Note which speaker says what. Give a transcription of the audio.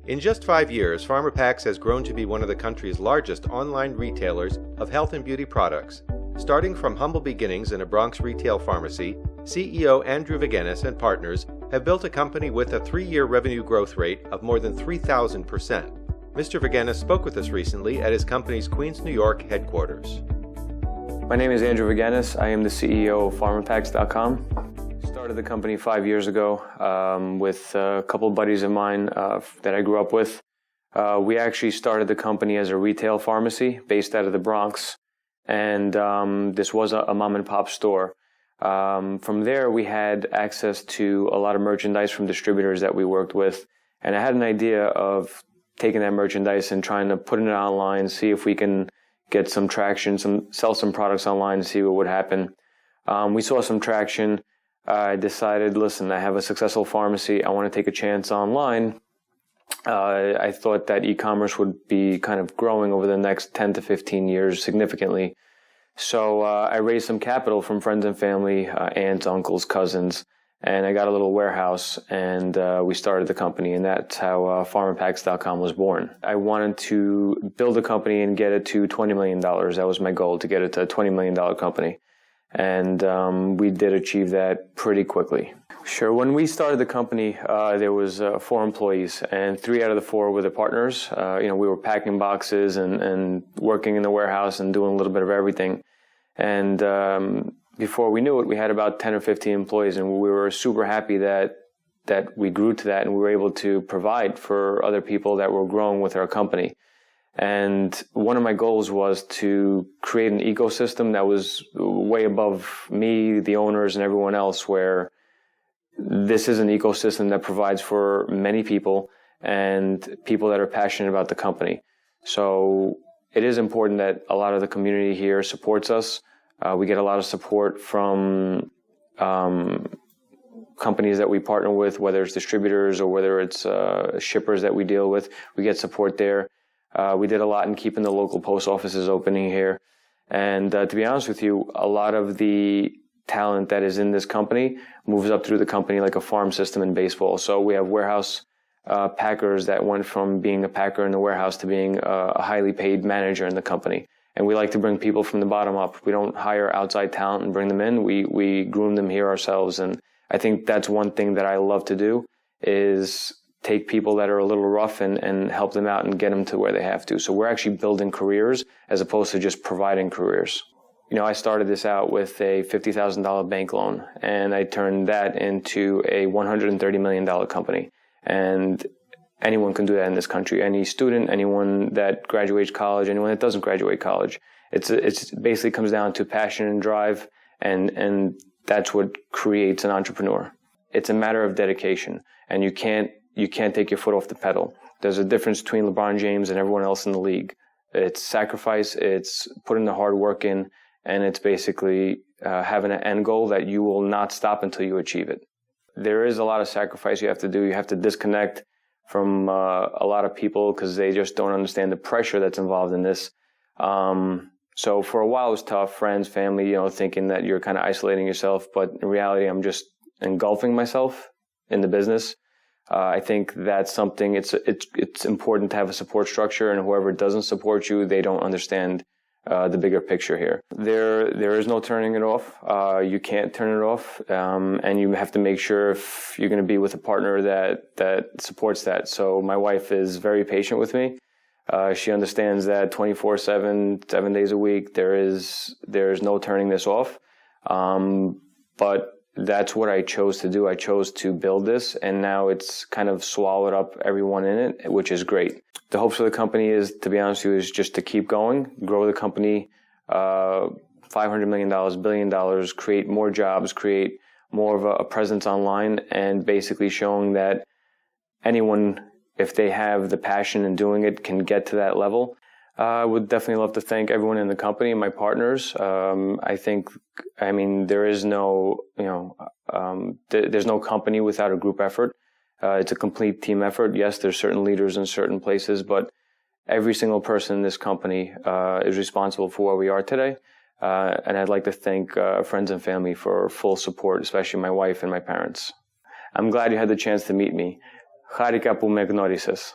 Speaker 1: In just 5 years, Pharmapacks has grown to be one of the country's largest online retailers of health and beauty products. Starting from humble beginnings in a Bronx retail pharmacy, CEO Andrew Vagenas and partners have built a company with a 3-year revenue growth rate of more than 3,000%. Mr. Vagenas spoke with us recently at his company's Queens, New York headquarters.
Speaker 2: My name is Andrew Vagenas. I am the CEO of Pharmapacks.com. Started the company 5 years ago with a couple of buddies of mine that I grew up with. We actually started the company as a retail pharmacy based out of the Bronx, and this was a mom and pop store. From there, we had access to a lot of merchandise from distributors that we worked with, and I had an idea of taking that merchandise and trying to put it online, see if we can get some traction, sell some products online, and see what would happen. We saw some traction. I decided, listen, I have a successful pharmacy. I want to take a chance online. I thought that e-commerce would be kind of growing over the next 10 to 15 years significantly. So I raised some capital from friends and family, aunts, uncles, cousins, and I got a little warehouse, and we started the company, and that's how Pharmapacks.com was born. I wanted to build a company and get it to $20 million. That was my goal, to get it to a $20 million company. And we did achieve that pretty quickly. Sure. When we started the company, there was 4 employees, and 3 out of the 4 were the partners. We were packing boxes and working in the warehouse and doing a little bit of everything. And before we knew it, we had about 10 or 15 employees, and we were super happy that we grew to that, and we were able to provide for other people that were growing with our company. And one of my goals was to create an ecosystem that was way above me, the owners, and everyone else, where this is an ecosystem that provides for many people and people that are passionate about the company. So it is important that a lot of the community here supports us. We get a lot of support from companies that we partner with, whether it's distributors or whether it's shippers that we deal with. We get support there. We did a lot in keeping the local post offices opening here. And to be honest with you, a lot of the talent that is in this company moves up through the company like a farm system in baseball. So we have warehouse packers that went from being a packer in the warehouse to being a highly paid manager in the company. And we like to bring people from the bottom up. We don't hire outside talent and bring them in. We groom them here ourselves. And I think that's one thing that I love to do, is take people that are a little rough and help them out and get them to where they have to. So we're actually building careers as opposed to just providing careers. I started this out with a $50,000 bank loan, and I turned that into a $130 million company. And anyone can do that in this country. Any student, anyone that graduates college, anyone that doesn't graduate college. It's basically comes down to passion and drive, and that's what creates an entrepreneur. It's a matter of dedication, and you can't take your foot off the pedal. There's a difference between LeBron James and everyone else in the league. It's sacrifice, it's putting the hard work in, and it's basically having an end goal that you will not stop until you achieve it. There is a lot of sacrifice you have to do. You have to disconnect from a lot of people because they just don't understand the pressure that's involved in this. So for a while it was tough, friends, family, thinking that you're kind of isolating yourself, but in reality I'm just engulfing myself in the business. I think that's something, it's important to have a support structure, and whoever doesn't support you, they don't understand the bigger picture here. There is no turning it off. You can't turn it off, and you have to make sure if you're going to be with a partner that supports that. So my wife is very patient with me. She understands that 24/7, 7 days a week, there's no turning this off. But that's what I chose to do. I chose to build this, and now it's kind of swallowed up everyone in it, which is great. The hopes of the company is, to be honest with you, is just to keep going, grow the company, $500 million, $1 billion, create more jobs, create more of a presence online, and basically showing that anyone, if they have the passion in doing it, can get to that level. I would definitely love to thank everyone in the company, my partners. There is no, there's no company without a group effort. It's a complete team effort. Yes, there's certain leaders in certain places, but every single person in this company is responsible for where we are today. And I'd like to thank friends and family for full support, especially my wife and my parents. I'm glad you had the chance to meet me. Charika pou me γνώρισες.